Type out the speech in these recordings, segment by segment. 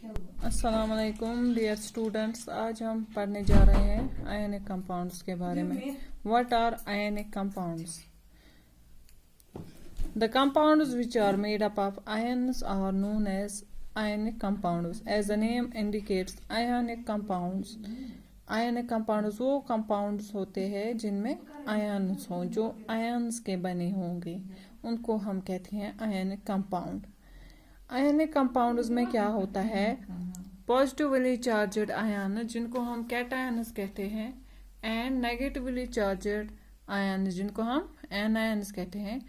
अस्सलाम वालेकुम dear students, आज हम पढ़ने जा रहे हैं आयनिक कंपाउंड्स के बारे में। What are ionic compounds? The compounds which are made up of ions are known as ionic compounds. As the name indicates, ionic compounds वो कंपाउंड्स होते हैं जिनमें आयन्स हों, जो आयन्स के बने होंगे, उनको हम कहते हैं आयनिक कंपाउंड। आयनिक कंपाउंड्स में क्या होता है? पॉजिटिवली चार्जड आयन जिनको हम कैटायंस कहते हैं, एंड नेगेटिवली चार्जड आयन जिनको हम एनायंस कहते हैं,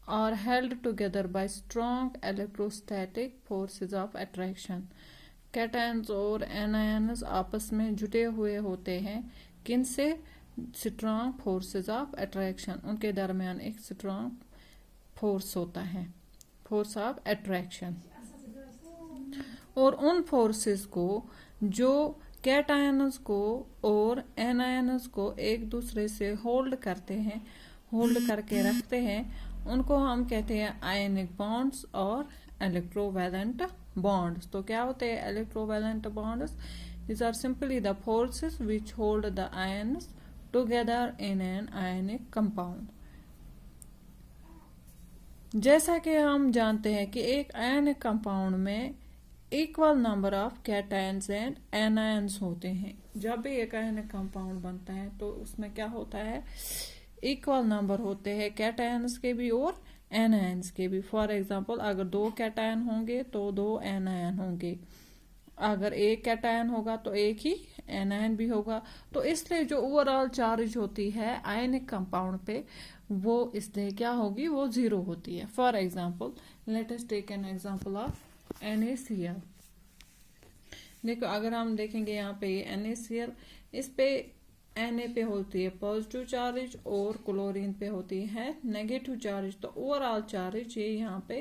और held together by strong electrostatic forces of attraction. Cations और एनायंस आपस में जुटे हुए होते हैं, किनसे? स्ट्रॉन्ग फोर्सेस ऑफ अट्रैक्शन, उनके दरमियान एक स्ट्रॉन्ग फोर्स होता है, फोर्स ऑफ अट्रैक्शन। और उन फोर्सेस को जो कैटायंस को और एनायंस को एक दूसरे से होल्ड करते हैं, होल्ड करके रखते हैं, उनको हम कहते हैं आयनिक बॉन्ड्स और इलेक्ट्रोवैलेंट बॉन्ड्स। तो क्या होते हैं electrovalent bonds? These are simply the forces which hold the ions together in an ionic compound. जैसा कि हम जानते हैं कि एक आयनिक कंपाउंड में equal number of cations and anions होते हैं। जब भी एक आयनिक कंपाउंड बनता है तो उसमें क्या होता है? इक्वल नंबर होते हैं कैटायंस के भी और एनायंस के भी। फॉर एग्जांपल, अगर 2 कैटायन होंगे तो 2 एनायन होंगे, अगर एक कैटायन होगा तो एक ही एनायन भी होगा। तो इसलिए जो ओवरऑल चार्ज होती है आयनिक कंपाउंड पे, वो इसलिए क्या होगी? वो 0 होती है। For example, let us take an example of NaCl। देखो, अगर हम देखेंगे यहाँ पे NaCl, इस पे Na पे होती है पॉजिटिव चार्ज और क्लोरीन पे होती है नेगेटिव चार्ज। तो ओवरऑल चार्ज ये यहाँ पे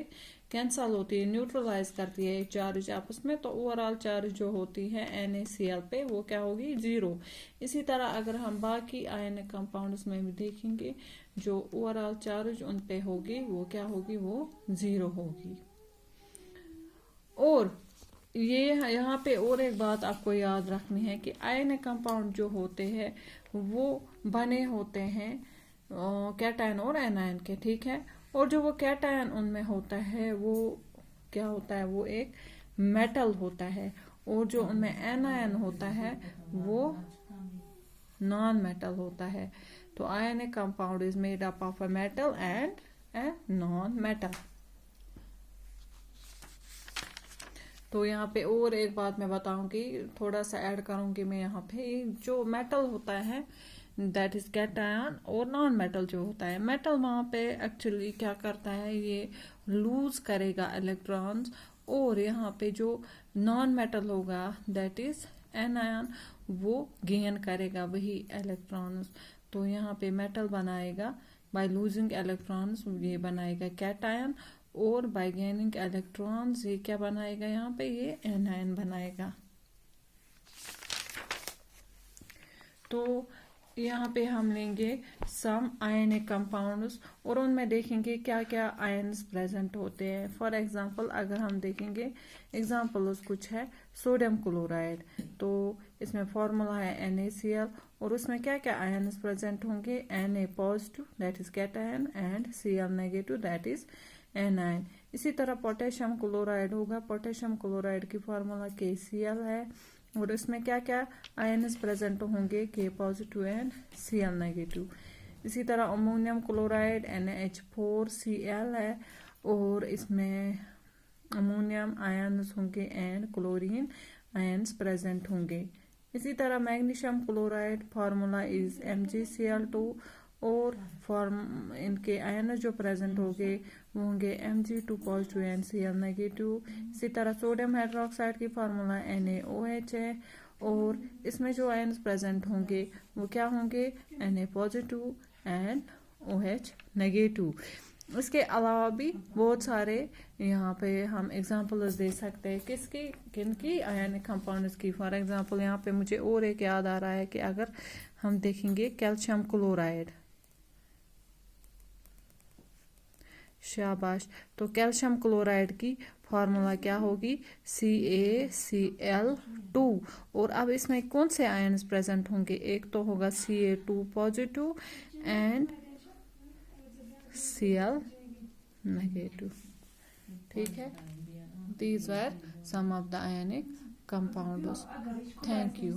कैंसल होती है, न्यूट्रलाइज करती है चार्ज आपस में। तो ओवरऑल चार्ज जो होती है NaCl पे, वो क्या होगी? 0। इसी तरह अगर हम बाकी आयनिक कंपाउंड्स में भी देखेंगे, जो ओवरऑल चार्ज उन पे होगी वो क्या होगी? वो 0 होगी। और ये यहाँ पे और एक बात आपको याद रखनी है कि आयनिक कंपाउंड जो होते हैं वो बने होते हैं कैटायन और एनायन के, ठीक है। और जो वो कैटायन उनमें होता है वो क्या होता है? वो एक मेटल होता है। और जो उनमें एनायन होता है वो नॉन मेटल होता है। तो ionic compound is made up of a metal and a non metal. तो यहाँ पे और एक बात मैं बताऊंगी, थोड़ा सा ऐड करूंगी मैं यहाँ पे। जो मेटल होता है दैट इज कैटायन, और नॉन मेटल जो होता है, मेटल वहाँ पे एक्चुअली क्या करता है? ये लूज करेगा इलेक्ट्रॉन्स, और यहाँ पे जो नॉन मेटल होगा दैट इज एनायन, वो गेन करेगा वही इलेक्ट्रॉन्स। तो यहाँ पे मेटल बनाएगा बाय लूजिंग इलेक्ट्रॉन्स, ये बनाएगा कैटायन, और बाय गेनिंग इलेक्ट्रॉन्स ये क्या बनाएगा? यहाँ पे ये एनायन बनाएगा। तो यहाँ पे हम लेंगे सम आयनिक कंपाउंड्स और उनमें देखेंगे क्या क्या आयन्स प्रेजेंट होते हैं। फॉर एग्जांपल, अगर हम देखेंगे एग्जांपल्स कुछ है, सोडियम क्लोराइड। तो इसमें फॉर्मूला है NaCl, और उसमें क्या क्या आयन्स प्रेजेंट होंगे? Na positive that is cation and Cl negative that is anion. इसी तरह पोटेशियम क्लोराइड होगा, पोटेशियम क्लोराइड की फॉर्मूला KCl है, और इसमें क्या क्या आयन्स प्रेजेंट होंगे? K positive and Cl negative. इसी तरह अमोनियम क्लोराइड NaH4Cl है, और इसमें अमोनियम आयन्स होंगे एंड क्लोरीन आयन्स प्रेजेंट होंगे। इसी तरह magnesium chloride formula is MgCl2, और फॉर्म इनके आयन जो प्रेजेंट होंगे वो होंगे Mg2 positive and Cl negative. इसी तरह सोडियम हाइड्रोक्साइड की फॉर्मूला NaOH है, और इसमें जो आयन्स प्रेजेंट होंगे वो क्या होंगे? Na positive and OH negative. इसके अलावा भी बहुत सारे यहाँ पे हम एग्जांपल्स दे सकते हैं किसकी, किनकी? आयनिक कंपाउंड्स की। फॉर एग्जांपल, यहाँ पे मुझे और एक याद आ रहा है कि अगर हम देखेंगे कैल्शियम क्लोराइड, शाबाश। तो कैल्शियम क्लोराइड की फार्मूला क्या होगी? CaCl2। और अब इसमें कौन से आयन्स प्रेजेंट होंगे? एक तो होगा Ca2 positive and Cl negative. ठीक है, these were some of the ionic compounds. Thank you.